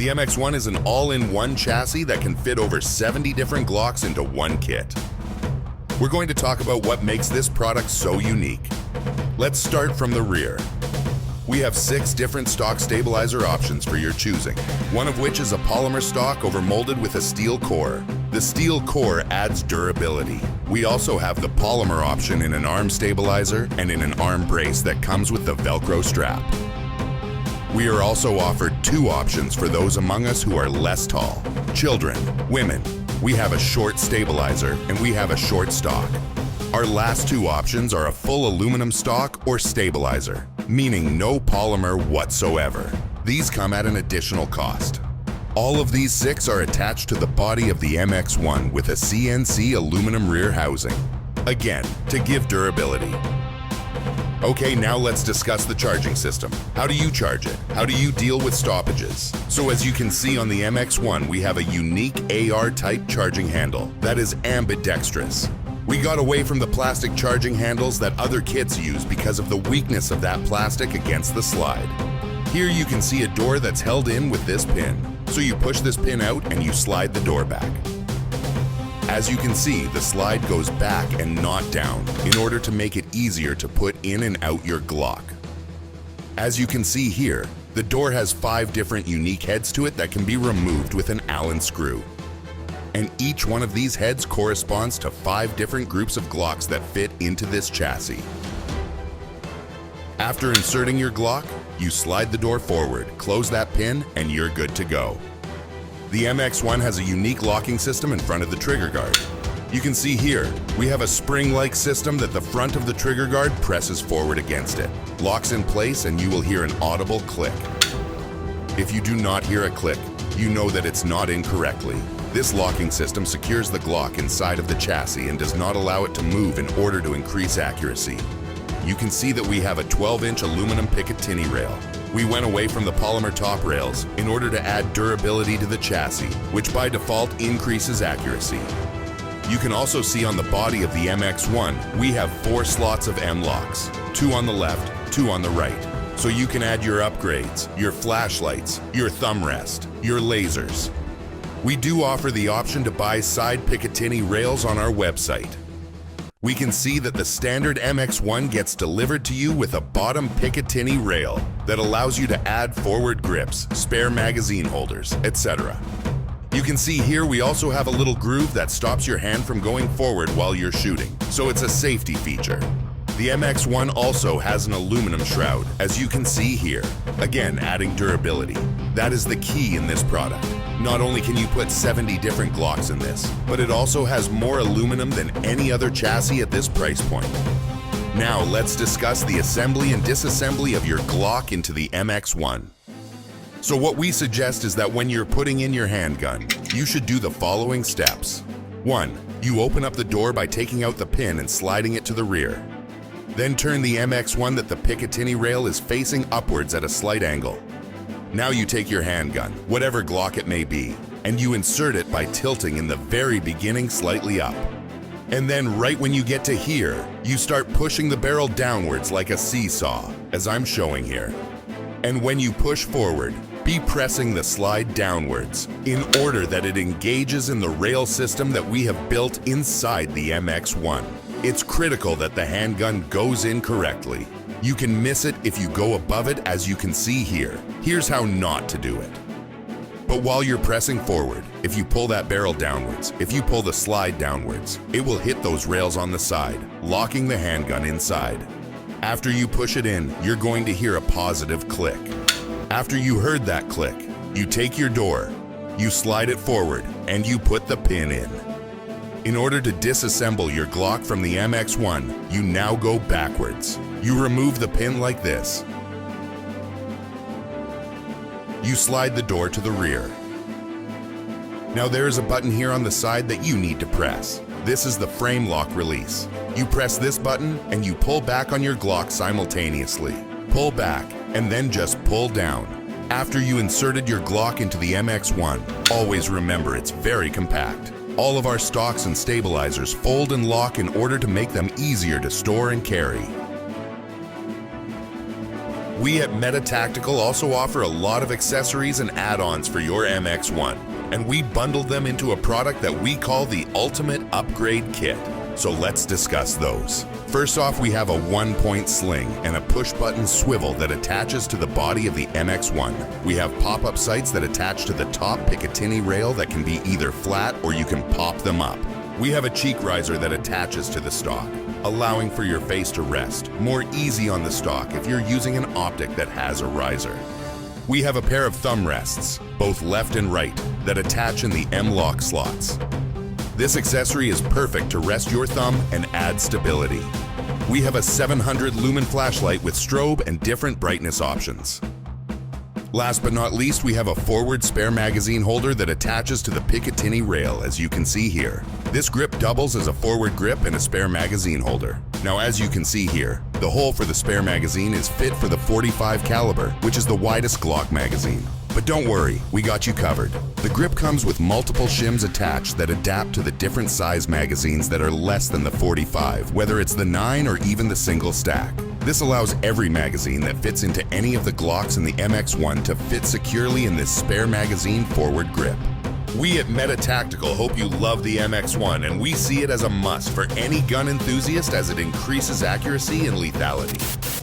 The MX1 is an all-in-one chassis that can fit over 70 different Glocks into one kit. We're going to talk about what makes this product so unique. Let's start from the rear. We have 6 different stock stabilizer options for your choosing, one of which is a polymer stock overmolded with a steel core. The steel core adds durability. We also have the polymer option in an arm stabilizer and in an arm brace that comes with the Velcro strap. We are also offered 2 options for those among us who are less tall. Children, women. We have a short stabilizer and we have a short stock. Our last 2 options are a full aluminum stock or stabilizer, meaning no polymer whatsoever. These come at an additional cost. All of these 6 are attached to the body of the MX1 with a CNC aluminum rear housing. Again, to give durability. Okay, now let's discuss the charging system. How do you charge it? How do you deal with stoppages? So as you can see on the MX1, we have a unique AR-type charging handle that is ambidextrous. We got away from the plastic charging handles that other kits use because of the weakness of that plastic against the slide. Here you can see a door that's held in with this pin. So you push this pin out and you slide the door back. As you can see, the slide goes back and not down in order to make it easier to put in and out your Glock. As you can see here, the door has 5 different unique heads to it that can be removed with an Allen screw. And each one of these heads corresponds to 5 different groups of Glocks that fit into this chassis. After inserting your Glock, you slide the door forward, close that pin, and you're good to go. The MX1 has a unique locking system in front of the trigger guard. You can see here, we have a spring-like system that the front of the trigger guard presses forward against it, locks in place, and you will hear an audible click. If you do not hear a click, you know that it's not in correctly. This locking system secures the Glock inside of the chassis and does not allow it to move in order to increase accuracy. You can see that we have a 12-inch aluminum Picatinny rail. We went away from the polymer top rails in order to add durability to the chassis, which by default increases accuracy. You can also see on the body of the MX1, we have 4 slots of M-LOKs, 2 on the left, 2 on the right. So you can add your upgrades, your flashlights, your thumb rest, your lasers. We do offer the option to buy side Picatinny rails on our website. We can see that the standard MX1 gets delivered to you with a bottom Picatinny rail that allows you to add forward grips, spare magazine holders, etc. You can see here we also have a little groove that stops your hand from going forward while you're shooting, so it's a safety feature. The MX1 also has an aluminum shroud, as you can see here, again adding durability. That is the key in this product. Not only can you put 70 different Glocks in this, but it also has more aluminum than any other chassis at this price point. Now let's discuss the assembly and disassembly of your Glock into the MX1. So what we suggest is that when you're putting in your handgun, you should do the following steps. 1. You open up the door by taking out the pin and sliding it to the rear. Then turn the MX1 that the Picatinny rail is facing upwards at a slight angle. Now you take your handgun, whatever Glock it may be, and you insert it by tilting in the very beginning slightly up. And then right when you get to here, you start pushing the barrel downwards like a seesaw, as I'm showing here. And when you push forward, be pressing the slide downwards in order that it engages in the rail system that we have built inside the MX1. It's critical that the handgun goes in correctly. You can miss it if you go above it, as you can see here. Here's how not to do it. But while you're pressing forward, if you pull that barrel downwards, if you pull the slide downwards, it will hit those rails on the side, locking the handgun inside. After you push it in, you're going to hear a positive click. After you heard that click, you take your door, you slide it forward, and you put the pin in. In order to disassemble your Glock from the MX1, you now go backwards. You remove the pin like this. You slide the door to the rear. Now there is a button here on the side that you need to press. This is the frame lock release. You press this button and you pull back on your Glock simultaneously. Pull back and then just pull down. After you inserted your Glock into the MX1, always remember it's very compact. All of our stocks and stabilizers fold and lock in order to make them easier to store and carry. We at Meta Tactical also offer a lot of accessories and add-ons for your MX1, and we bundled them into a product that we call the Ultimate Upgrade Kit. So let's discuss those. First off, we have a 1-point sling and a push-button swivel that attaches to the body of the MX1. We have pop-up sights that attach to the top Picatinny rail that can be either flat or you can pop them up. We have a cheek riser that attaches to the stock, allowing for your face to rest more easy on the stock if you're using an optic that has a riser. We have a pair of thumb rests, both left and right, that attach in the M-LOK slots. This accessory is perfect to rest your thumb and add stability. We have a 700 lumen flashlight with strobe and different brightness options. Last but not least, we have a forward spare magazine holder that attaches to the Picatinny rail, as you can see here. This grip doubles as a forward grip and a spare magazine holder. Now, as you can see here, the hole for the spare magazine is fit for the .45 caliber, which is the widest Glock magazine. But don't worry, we got you covered. The grip comes with multiple shims attached that adapt to the different size magazines that are less than the .45, whether it's the 9 or even the single stack. This allows every magazine that fits into any of the Glocks in the MX1 to fit securely in this spare magazine forward grip. We at Meta Tactical hope you love the MX1, and we see it as a must for any gun enthusiast as it increases accuracy and lethality.